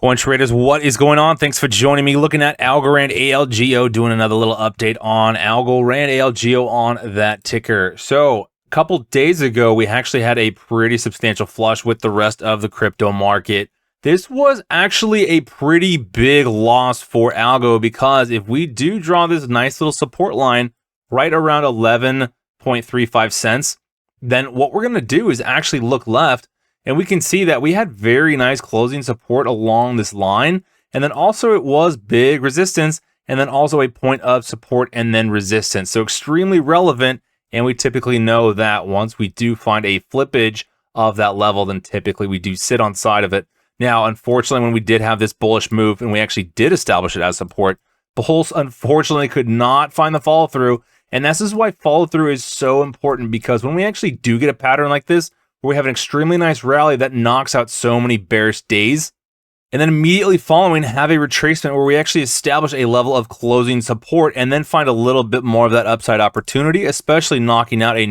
Coin traders, what is going on? Thanks for joining me. Looking at Algorand ALGO, doing another little update on Algorand ALGO on that ticker. So a couple days ago, we actually had a pretty substantial flush with the rest of the crypto market. This was actually a pretty big loss for Algo because if we do draw this nice little support line right around 11.35 cents, then what we're going to do is actually look left. And we can see that we had very nice closing support along this line. And then also it was big resistance and then also a point of support and then resistance. So extremely relevant. And we typically know that once we do find a flippage of that level, then typically we do sit on side of it. Now, unfortunately, when we did have this bullish move and we actually did establish it as support, bulls unfortunately could not find the follow through. And this is why follow through is so important, because when we actually do get a pattern like this, where we have an extremely nice rally that knocks out so many bearish days, and then immediately following have a retracement where we actually establish a level of closing support and then find a little bit more of that upside opportunity, especially knocking out a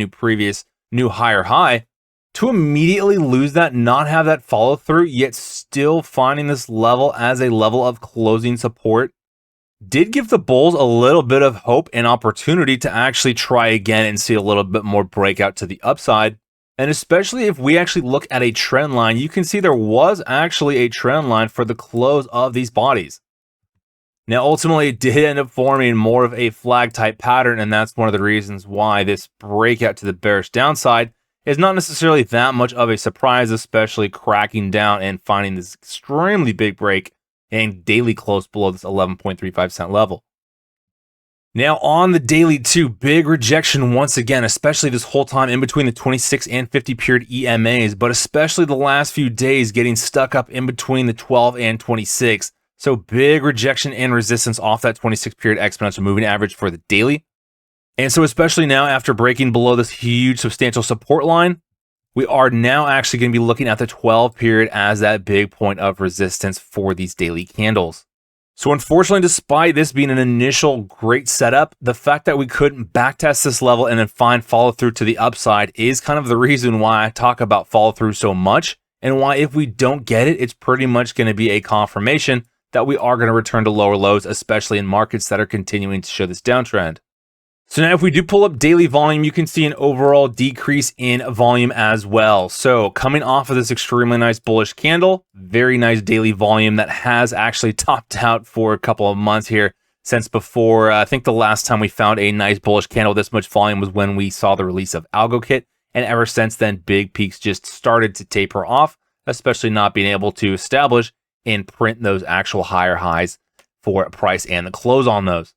new higher high, to immediately lose that, not have that follow through, yet still finding this level as a level of closing support, did give the bulls a little bit of hope and opportunity to actually try again and see a little bit more breakout to the upside. And especially if we actually look at a trend line, you can see there was actually a trend line for the close of these bodies. Now, ultimately, it did end up forming more of a flag type pattern, and that's one of the reasons why this breakout to the bearish downside is not necessarily that much of a surprise, especially cracking down and finding this extremely big break and daily close below this 11.35 cent level. Now on the daily too, big rejection once again, especially this whole time in between the 26 and 50 period EMAs, but especially the last few days getting stuck up in between the 12 and 26. So big rejection and resistance off that 26 period exponential moving average for the daily. And so especially now after breaking below this huge substantial support line, we are now actually going to be looking at the 12 period as that big point of resistance for these daily candles. So unfortunately, despite this being an initial great setup, the fact that we couldn't backtest this level and then find follow through to the upside is kind of the reason why I talk about follow through so much, and why if we don't get it, it's pretty much going to be a confirmation that we are going to return to lower lows, especially in markets that are continuing to show this downtrend. So now if we do pull up daily volume, you can see an overall decrease in volume as well. So coming off of this extremely nice bullish candle, very nice daily volume that has actually topped out for a couple of months here since before. I think the last time we found a nice bullish candle this much volume was when we saw the release of Algo Kit. And ever since then, big peaks just started to taper off, especially not being able to establish and print those actual higher highs for price and the close on those.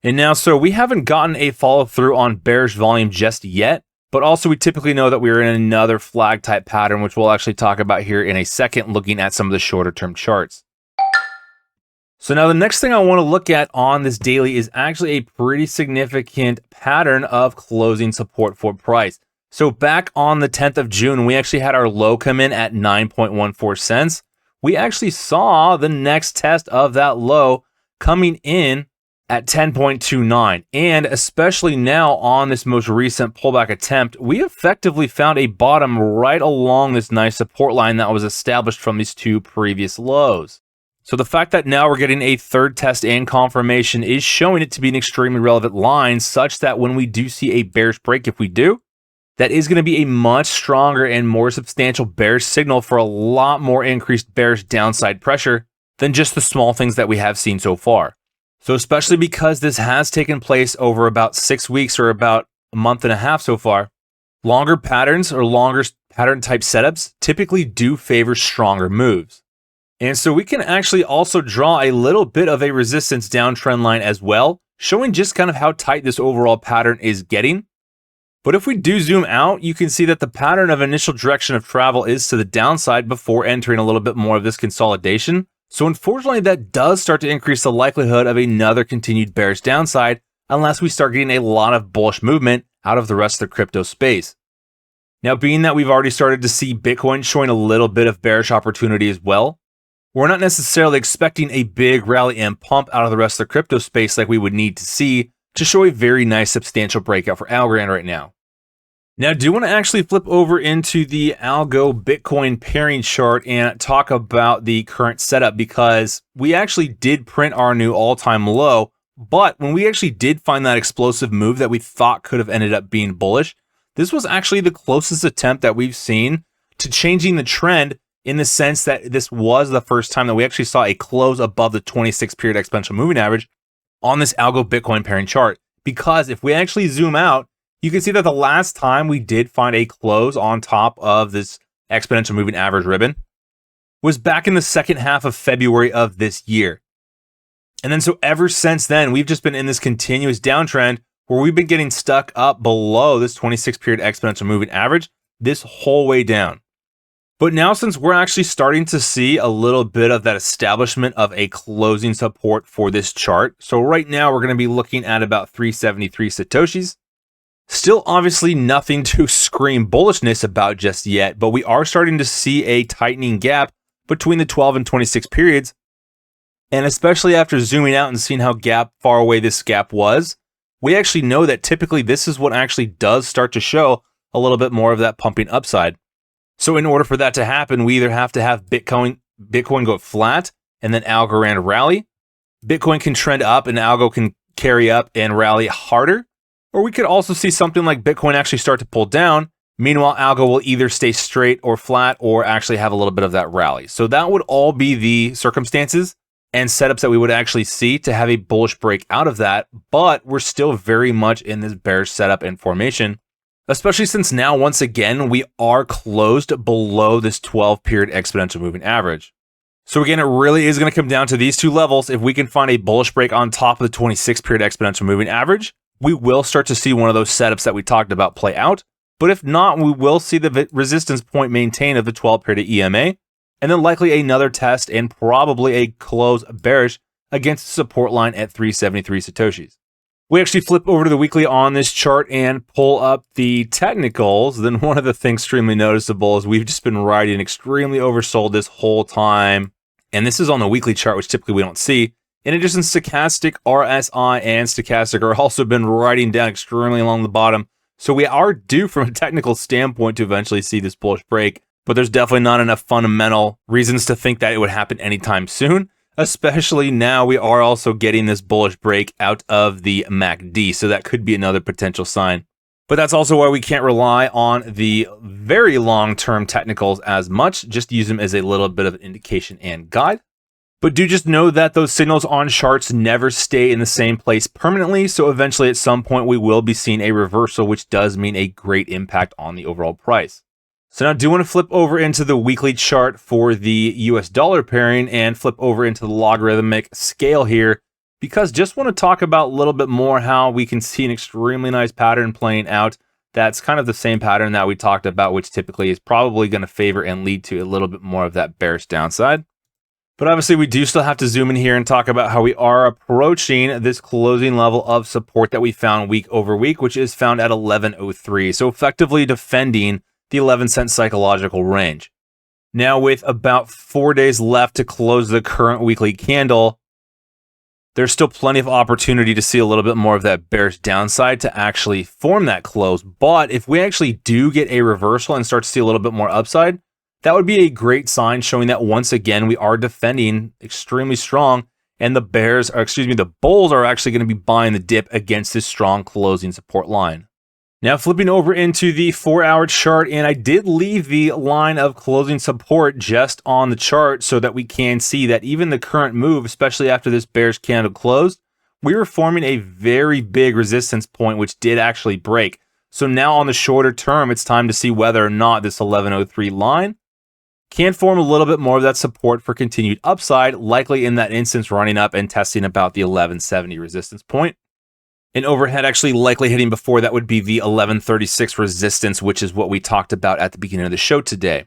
And now, so we haven't gotten a follow through on bearish volume just yet, but also we typically know that we're in another flag type pattern, which we'll actually talk about here in a second, looking at some of the shorter term charts. So now the next thing I want to look at on this daily is actually a pretty significant pattern of closing support for price. So back on the 10th of June, we actually had our low come in at 9.14 cents. We actually saw the next test of that low coming in at 10.29, and especially now on this most recent pullback attempt, we effectively found a bottom right along this nice support line that was established from these two previous lows. So the fact that now we're getting a third test and confirmation is showing it to be an extremely relevant line, such that when we do see a bearish break, if we do, that is going to be a much stronger and more substantial bearish signal for a lot more increased bearish downside pressure than just the small things that we have seen so far. So especially because this has taken place over about 6 weeks or about a month and a half so far, longer patterns or longer pattern type setups typically do favor stronger moves. And so we can actually also draw a little bit of a resistance downtrend line as well, showing just kind of how tight this overall pattern is getting. But if we do zoom out, you can see that the pattern of initial direction of travel is to the downside before entering a little bit more of this consolidation. So unfortunately, that does start to increase the likelihood of another continued bearish downside unless we start getting a lot of bullish movement out of the rest of the crypto space. Now, being that we've already started to see Bitcoin showing a little bit of bearish opportunity as well, we're not necessarily expecting a big rally and pump out of the rest of the crypto space like we would need to see to show a very nice substantial breakout for Algorand right now. Now, I do want to actually flip over into the Algo Bitcoin pairing chart and talk about the current setup, because we actually did print our new all-time low, but when we actually did find that explosive move that we thought could have ended up being bullish, this was actually the closest attempt that we've seen to changing the trend, in the sense that this was the first time that we actually saw a close above the 26-period exponential moving average on this Algo Bitcoin pairing chart. Because if we actually zoom out, you can see that the last time we did find a close on top of this exponential moving average ribbon was back in the second half of February of this year. And then so ever since then, we've just been in this continuous downtrend where we've been getting stuck up below this 26-period exponential moving average this whole way down. But now, since we're actually starting to see a little bit of that establishment of a closing support for this chart, so right now we're going to be looking at about 373 Satoshis. Still obviously nothing to scream bullishness about just yet, but we are starting to see a tightening gap between the 12 and 26 periods. And especially after zooming out and seeing how far away this gap was, we actually know that typically this is what actually does start to show a little bit more of that pumping upside. So in order for that to happen, we either have to have Bitcoin go flat and then Algorand rally. Bitcoin can trend up and Algo can carry up and rally harder. Or we could also see something like Bitcoin actually start to pull down. Meanwhile, Algo will either stay straight or flat or actually have a little bit of that rally. So that would all be the circumstances and setups that we would actually see to have a bullish break out of that. But we're still very much in this bearish setup and formation, especially since now, once again, we are closed below this 12-period exponential moving average. So again, it really is going to come down to these two levels. If we can find a bullish break on top of the 26-period exponential moving average, we will start to see one of those setups that we talked about play out. But if not, we will see the resistance point maintain of the 12-period EMA, and then likely another test and probably a close bearish against the support line at 373 Satoshis. We actually flip over to the weekly on this chart and pull up the technicals. Then one of the things extremely noticeable is we've just been riding extremely oversold this whole time. And this is on the weekly chart, which typically we don't see. In addition, stochastic, RSI, and stochastic are also been riding down extremely along the bottom. So we are due from a technical standpoint to eventually see this bullish break, but there's definitely not enough fundamental reasons to think that it would happen anytime soon, especially now we are also getting this bullish break out of the MACD, so that could be another potential sign. But that's also why we can't rely on the very long-term technicals as much, just use them as a little bit of an indication and guide. But do just know that those signals on charts never stay in the same place permanently, so eventually at some point we will be seeing a reversal, which does mean a great impact on the overall price. So now I do want to flip over into the weekly chart for the US dollar pairing and flip over into the logarithmic scale here, because just want to talk about a little bit more how we can see an extremely nice pattern playing out. That's kind of the same pattern that we talked about, which typically is probably going to favor and lead to a little bit more of that bearish downside. But obviously, we do still have to zoom in here and talk about how we are approaching this closing level of support that we found week over week, which is found at 1103. So effectively defending the 11-cent psychological range. Now, with about 4 days left to close the current weekly candle, there's still plenty of opportunity to see a little bit more of that bearish downside to actually form that close. But if we actually do get a reversal and start to see a little bit more upside, that would be a great sign showing that once again we are defending extremely strong, and the bulls are actually going to be buying the dip against this strong closing support line. Now flipping over into the 4-hour chart, and I did leave the line of closing support just on the chart so that we can see that even the current move, especially after this bearish candle closed, we were forming a very big resistance point which did actually break. So now on the shorter term, it's time to see whether or not this 1103 line can form a little bit more of that support for continued upside, likely in that instance running up and testing about the 1170 resistance point. An overhead actually likely hitting before that would be the 1136 resistance, which is what we talked about at the beginning of the show today.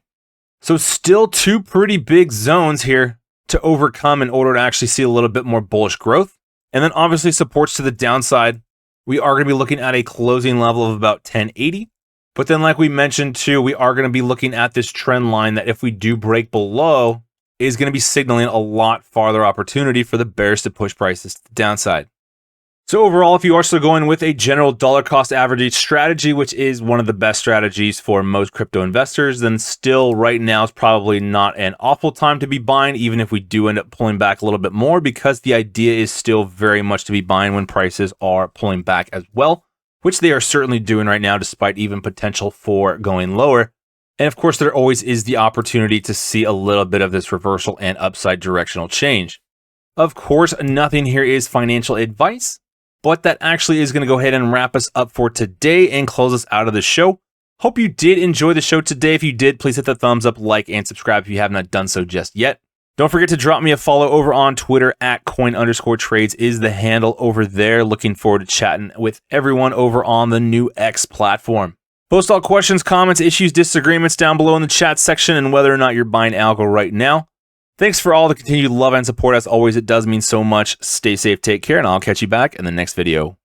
So still two pretty big zones here to overcome in order to actually see a little bit more bullish growth. And then obviously supports to the downside. We are going to be looking at a closing level of about 1080. But then like we mentioned too, we are going to be looking at this trend line that if we do break below, is going to be signaling a lot farther opportunity for the bears to push prices to the downside. So overall, if you are still going with a general dollar cost average strategy, which is one of the best strategies for most crypto investors, then still right now is probably not an awful time to be buying, even if we do end up pulling back a little bit more, because the idea is still very much to be buying when prices are pulling back as well, which they are certainly doing right now, despite even potential for going lower. And of course, there always is the opportunity to see a little bit of this reversal and upside directional change. Of course, nothing here is financial advice, but that actually is going to go ahead and wrap us up for today and close us out of the show. Hope you did enjoy the show today. If you did, please hit the thumbs up, like, and subscribe if you have not done so just yet. Don't forget to drop me a follow over on Twitter at @coin_trades is the handle over there. Looking forward to chatting with everyone over on the new X platform. Post all questions, comments, issues, disagreements down below in the chat section and whether or not you're buying algo right now. Thanks for all the continued love and support. As always, it does mean so much. Stay safe, take care, and I'll catch you back in the next video.